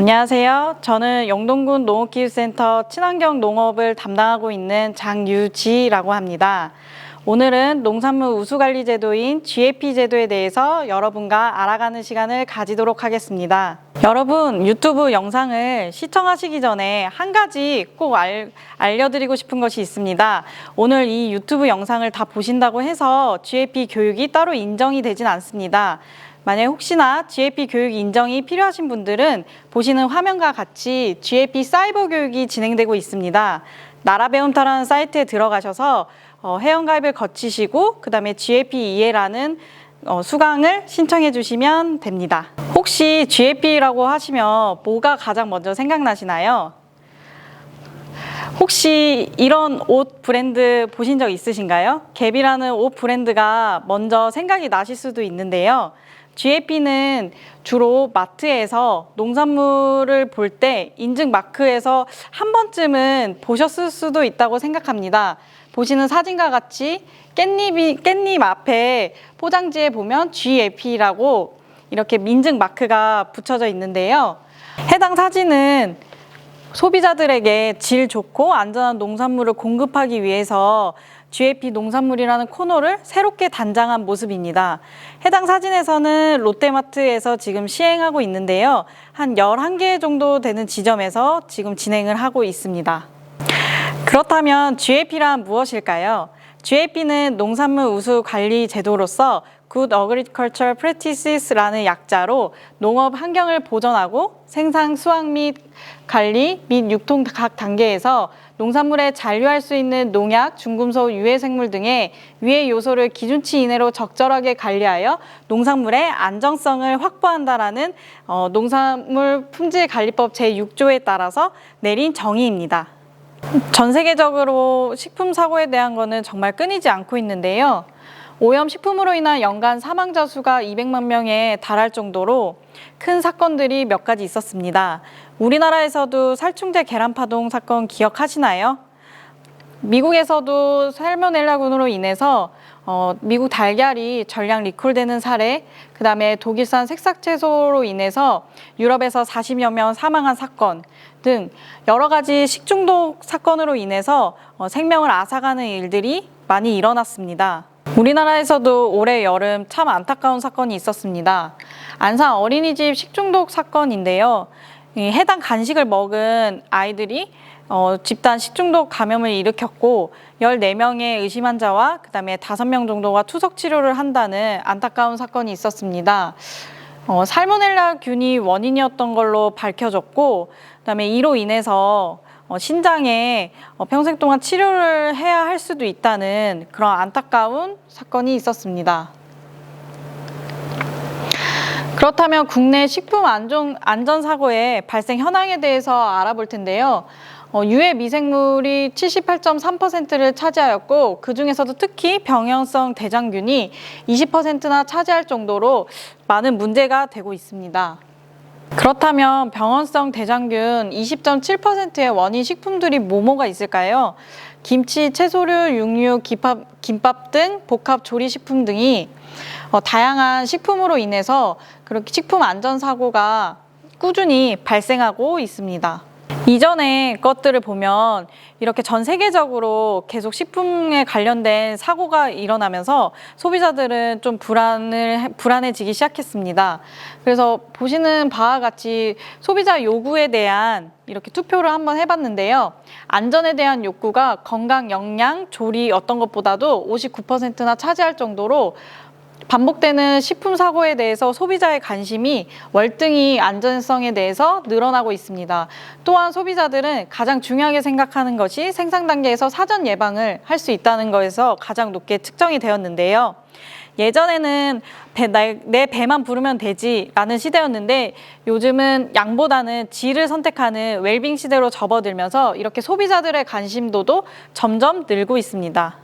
안녕하세요. 저는 영동군 농업기술센터 친환경 농업을 담당하고 있는 장유지라고 합니다. 오늘은 농산물 우수관리 제도인 GAP 제도에 대해서 여러분과 알아가는 시간을 가지도록 하겠습니다. 여러분, 유튜브 영상을 시청하시기 전에 한 가지 꼭 알려드리고 싶은 것이 있습니다. 오늘 이 유튜브 영상을 다 보신다고 해서 GAP 교육이 따로 인정이 되진 않습니다. 만약 혹시나 GAP 교육 인정이 필요하신 분들은 보시는 화면과 같이 GAP 사이버 교육이 진행되고 있습니다. 나라배움터라는 사이트에 들어가셔서 회원가입을 거치시고 그 다음에 GAP 이해라는 수강을 신청해 주시면 됩니다. 혹시 GAP라고 하시면 뭐가 가장 먼저 생각나시나요? 혹시 이런 옷 브랜드 보신 적 있으신가요? 갭이라는 옷 브랜드가 먼저 생각이 나실 수도 있는데요. GAP는 주로 마트에서 농산물을 볼 때 인증 마크에서 한 번쯤은 보셨을 수도 있다고 생각합니다. 보시는 사진과 같이 깻잎 앞에 포장지에 보면 GAP라고 이렇게 인증 마크가 붙여져 있는데요. 해당 사진은 소비자들에게 질 좋고 안전한 농산물을 공급하기 위해서 GAP 농산물이라는 코너를 새롭게 단장한 모습입니다. 해당 사진에서는 롯데마트에서 지금 시행하고 있는데요. 한 11개 정도 되는 지점에서 지금 진행을 하고 있습니다. 그렇다면 GAP란 무엇일까요? GAP는 농산물 우수 관리 제도로서 Good Agricultural Practices라는 약자로 농업 환경을 보전하고 생산, 수확 및 관리 및 유통 각 단계에서 농산물에 잔류할 수 있는 농약, 중금속, 유해생물 등의 유해 요소를 기준치 이내로 적절하게 관리하여 농산물의 안정성을 확보한다라는 농산물 품질관리법 제6조에 따라서 내린 정의입니다. 전 세계적으로 식품 사고에 대한 거는 정말 끊이지 않고 있는데요. 오염 식품으로 인한 연간 사망자 수가 200만 명에 달할 정도로 큰 사건들이 몇 가지 있었습니다. 우리나라에서도 살충제 계란파동 사건 기억하시나요? 미국에서도 살모넬라균으로 인해서 미국 달걀이 전량 리콜되는 사례, 그 다음에 독일산 색삭채소로 인해서 유럽에서 40여 명 사망한 사건 등 여러 가지 식중독 사건으로 인해서 생명을 앗아가는 일들이 많이 일어났습니다. 우리나라에서도 올해 여름 참 안타까운 사건이 있었습니다. 안산 어린이집 식중독 사건인데요. 해당 간식을 먹은 아이들이 집단 식중독 감염을 일으켰고 14명의 의심 환자와 그다음에 5명 정도가 투석 치료를 한다는 안타까운 사건이 있었습니다. 살모넬라균이 원인이었던 걸로 밝혀졌고 그다음에 이로 인해서 신장에 평생 동안 치료를 해야 할 수도 있다는 그런 안타까운 사건이 있었습니다. 그렇다면 국내 식품 안전 사고의 발생 현황에 대해서 알아볼 텐데요. 유해 미생물이 78.3%를 차지하였고 그중에서도 특히 병연성 대장균이 20%나 차지할 정도로 많은 문제가 되고 있습니다. 그렇다면 병원성 대장균 20.7%의 원인 식품들이 뭐가 있을까요? 김치, 채소류, 육류, 김밥 등 복합 조리식품 등이 다양한 식품으로 인해서 그렇게 식품 안전 사고가 꾸준히 발생하고 있습니다. 이전의 것들을 보면 이렇게 전 세계적으로 계속 식품에 관련된 사고가 일어나면서 소비자들은 좀 불안해지기 시작했습니다. 그래서 보시는 바와 같이 소비자 요구에 대한 이렇게 투표를 한번 해봤는데요. 안전에 대한 욕구가 건강, 영양, 조리 어떤 것보다도 59%나 차지할 정도로 반복되는 식품 사고에 대해서 소비자의 관심이 월등히 안전성에 대해서 늘어나고 있습니다. 또한 소비자들은 가장 중요하게 생각하는 것이 생산 단계에서 사전 예방을 할 수 있다는 것에서 가장 높게 측정이 되었는데요. 예전에는 내 배만 부르면 되지라는 시대였는데 요즘은 양보다는 질을 선택하는 웰빙 시대로 접어들면서 이렇게 소비자들의 관심도도 점점 늘고 있습니다.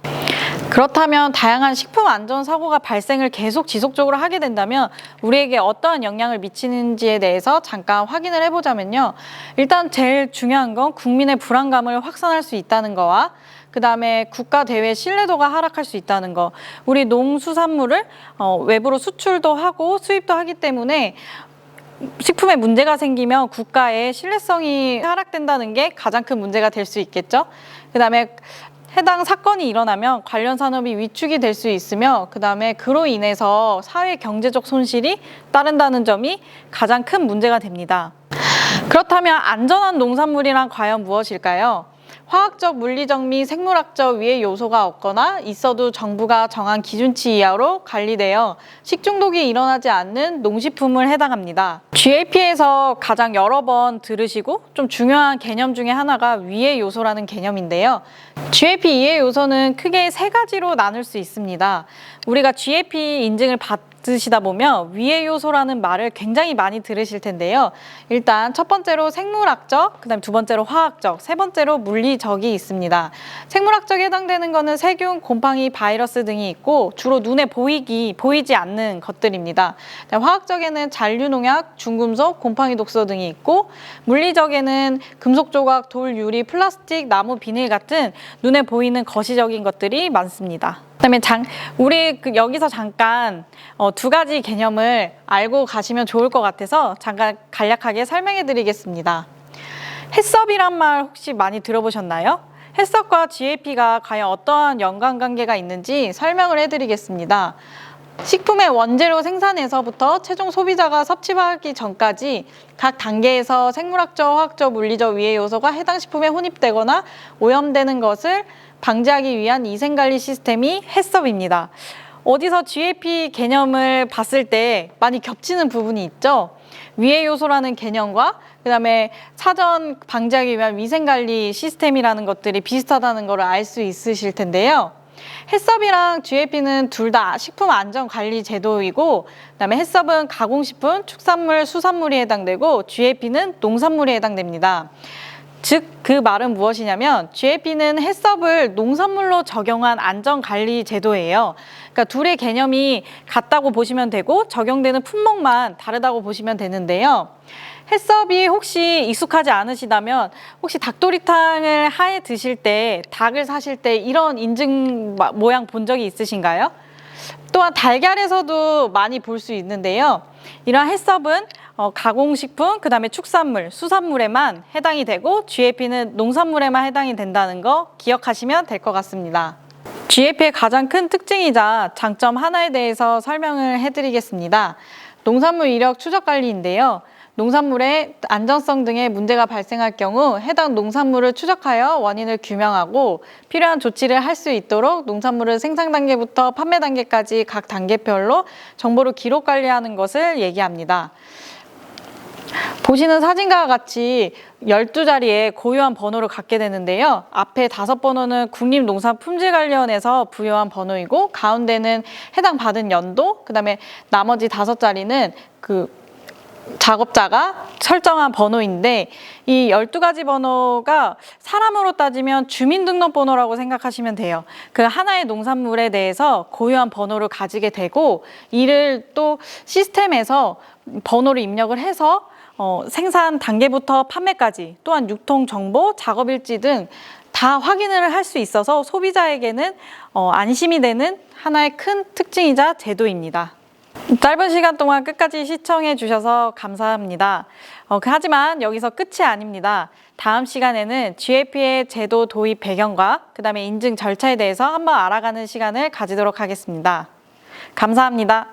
그렇다면 다양한 식품 안전 사고가 발생을 계속 지속적으로 하게 된다면 우리에게 어떠한 영향을 미치는지에 대해서 잠깐 확인을 해보자면요. 일단 제일 중요한 건 국민의 불안감을 확산할 수 있다는 거와 그 다음에 국가 대외 신뢰도가 하락할 수 있다는 거. 우리 농수산물을 외부로 수출도 하고 수입도 하기 때문에 식품에 문제가 생기면 국가의 신뢰성이 하락된다는 게 가장 큰 문제가 될 수 있겠죠. 그다음에 해당 사건이 일어나면 관련 산업이 위축이 될 수 있으며 그다음에 그로 인해서 사회 경제적 손실이 따른다는 점이 가장 큰 문제가 됩니다. 그렇다면 안전한 농산물이란 과연 무엇일까요? 화학적, 물리적 및 생물학적 위해 요소가 없거나 있어도 정부가 정한 기준치 이하로 관리되어 식중독이 일어나지 않는 농식품을 해당합니다. GAP에서 가장 여러 번 들으시고 좀 중요한 개념 중에 하나가 위해 요소라는 개념인데요. GAP 이해 요소는 크게 세 가지로 나눌 수 있습니다. 우리가 GAP 인증을 받으시다 보면 위해 요소라는 말을 굉장히 많이 들으실 텐데요. 일단 첫 번째로 생물학적, 그다음 두 번째로 화학적, 세 번째로 물리적이 있습니다. 생물학적에 해당되는 거는 세균, 곰팡이, 바이러스 등이 있고 주로 눈에 보이지 않는 것들입니다. 화학적에는 잔류농약, 중금속, 곰팡이 독소 등이 있고 물리적에는 금속 조각, 돌, 유리, 플라스틱, 나무, 비닐 같은 눈에 보이는 거시적인 것들이 많습니다. 그다음에 우리 여기서 잠깐 두 가지 개념을 알고 가시면 좋을 것 같아서 잠깐 간략하게 설명해 드리겠습니다. 해썹이란 말 혹시 많이 들어보셨나요? 해썹과 GAP가 과연 어떠한 연관관계가 있는지 설명을 해드리겠습니다. 식품의 원재료 생산에서부터 최종 소비자가 섭취하기 전까지 각 단계에서 생물학적, 화학적, 물리적 위해 요소가 해당 식품에 혼입되거나 오염되는 것을 방지하기 위한 위생관리 시스템이 해썹입니다. 어디서 GAP 개념을 봤을 때 많이 겹치는 부분이 있죠. 위해 요소라는 개념과 그다음에 사전 방지하기 위한 위생관리 시스템이라는 것들이 비슷하다는 걸 알 수 있으실 텐데요. 해썹이랑 GAP는 둘 다 식품안전관리 제도이고 그다음에 해썹은 가공식품, 축산물, 수산물이 해당되고 GAP는 농산물이 해당됩니다. 즉, 그 말은 무엇이냐면 GAP는 해썹을 농산물로 적용한 안전관리 제도예요. 그러니까 둘의 개념이 같다고 보시면 되고 적용되는 품목만 다르다고 보시면 되는데요. 해썹이 혹시 익숙하지 않으시다면 혹시 닭도리탕을 하에 드실 때 닭을 사실 때 이런 인증 모양 본 적이 있으신가요? 또한 달걀에서도 많이 볼 수 있는데요. 이러한 해썹은 가공식품, 그 다음에 축산물, 수산물에만 해당이 되고 GAP는 농산물에만 해당이 된다는 거 기억하시면 될 것 같습니다. GAP의 가장 큰 특징이자 장점 하나에 대해서 설명을 해드리겠습니다. 농산물 이력 추적 관리인데요. 농산물의 안전성 등의 문제가 발생할 경우 해당 농산물을 추적하여 원인을 규명하고 필요한 조치를 할 수 있도록 농산물을 생산 단계부터 판매 단계까지 각 단계별로 정보를 기록 관리하는 것을 얘기합니다. 보시는 사진과 같이 12자리의 고유한 번호를 갖게 되는데요. 앞에 5번호는 국립농산품질관리원에서 부여한 번호이고 가운데는 해당 받은 연도, 그다음에 나머지 5자리는 작업자가 설정한 번호인데 이 12가지 번호가 사람으로 따지면 주민등록번호라고 생각하시면 돼요. 그 하나의 농산물에 대해서 고유한 번호를 가지게 되고 이를 또 시스템에서 번호를 입력을 해서 생산 단계부터 판매까지 또한 유통 정보, 작업일지 등 다 확인을 할 수 있어서 소비자에게는 안심이 되는 하나의 큰 특징이자 제도입니다. 짧은 시간 동안 끝까지 시청해 주셔서 감사합니다. 하지만 여기서 끝이 아닙니다. 다음 시간에는 GAP의 제도 도입 배경과 그다음에 인증 절차에 대해서 한번 알아가는 시간을 가지도록 하겠습니다. 감사합니다.